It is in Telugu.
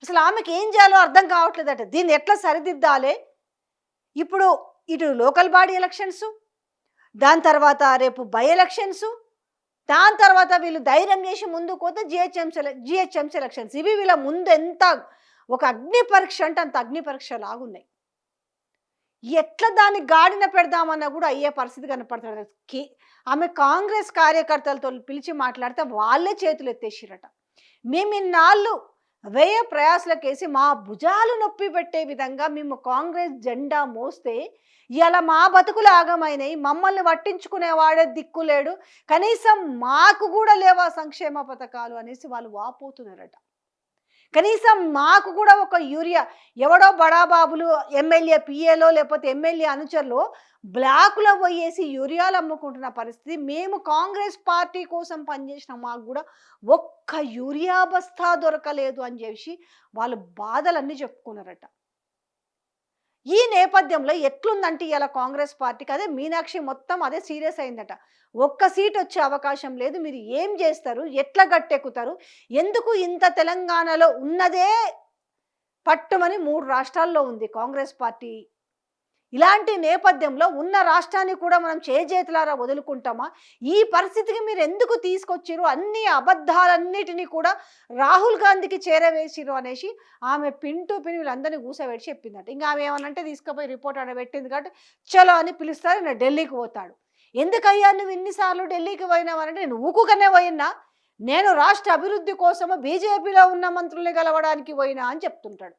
అసలు ఆమెకి ఏం చేయాలో అర్థం కావట్లేదట. దీన్ని ఎట్లా సరిదిద్దాలి? ఇప్పుడు ఇటు లోకల్ బాడీ ఎలక్షన్స్, దాని తర్వాత రేపు బై ఎలక్షన్స్, దాని తర్వాత వీళ్ళు ధైర్యం చేసి ముందుకు పోతే జిహెచ్ఎంసీ ఎలక్షన్స్. ఇవి వీళ్ళ ముందు ఎంత ఒక అగ్ని పరీక్ష అంటే అంత అగ్ని పరీక్ష లాగున్నాయి. ఎట్లా దాన్ని గాడిన పెడదామన్నా కూడా అయ్యే పరిస్థితి కనపడుతుంది. ఆమె కాంగ్రెస్ కార్యకర్తలతో పిలిచి మాట్లాడితే వాళ్ళే చేతులు ఎత్తేసిరట. మేము ఇన్నాళ్ళు వ్యయ ప్రయాసలకేసి మా భుజాలు నొప్పి పెట్టే విధంగా మేము కాంగ్రెస్ జెండా మోస్తే ఇలా మా బతుకులు ఆగమైనాయి, మమ్మల్ని పట్టించుకునేవాడే దిక్కులేడు, కనీసం మాకు కూడా లేవా సంక్షేమ పథకాలు అనేసి వాళ్ళు వాపోతున్నారట. కనీసం మాకు కూడా ఒక యూరియా ఎవడో బడాబాబులు ఎమ్మెల్యే పిఏలో లేకపోతే ఎమ్మెల్యే అనుచరులు బ్లాకులో పోయేసి యూరియాలు అమ్ముకుంటున్న పరిస్థితి. మేము కాంగ్రెస్ పార్టీ కోసం పనిచేసిన మాకు కూడా ఒక్క యూరియా బస్తా దొరకలేదు అని చెప్పి వాళ్ళు బాధలన్నీ చెప్పుకున్నారట. ఈ నేపథ్యంలో ఎట్లుందంటే ఇలా కాంగ్రెస్ పార్టీకి అదే మీనాక్షి మొత్తం అదే సీరియస్ అయిందట. ఒక్క సీట్ వచ్చే అవకాశం లేదు, మీరు ఏం చేస్తారు, ఎట్లా గట్టెక్కుతారు, ఎందుకు ఇంత తెలంగాణలో ఉన్నదే పట్టుమని 3 రాష్ట్రాల్లో ఉంది కాంగ్రెస్ పార్టీ. ఇలాంటి నేపథ్యంలో ఉన్న రాష్ట్రాన్ని కూడా మనం చేజేతులారా వదులుకుంటామా? ఈ పరిస్థితికి మీరు ఎందుకు తీసుకొచ్చిరు? అన్ని అబద్ధాలన్నిటినీ కూడా రాహుల్ గాంధీకి చేరవేసిరు అనేసి ఆమె పిన్ టు పిన్ వీళ్ళందరినీ కూసబెట్టి చెప్పిందట. ఇంకా ఆమె ఏమనంటే తీసుకుపోయి రిపోర్ట్ ఆడ పెట్టింది కాబట్టి చలో అని పిలుస్తారు, నేను ఢిల్లీకి పోతాడు. ఎందుకయ్యా నువ్వు ఇన్నిసార్లు ఢిల్లీకి పోయినావనంటే, నేను ఊకుకనే పోయినా, నేను రాష్ట్ర అభివృద్ధి కోసము బీజేపీలో ఉన్న మంత్రుల్ని కలవడానికి పోయినా అని చెప్తుంటాడు.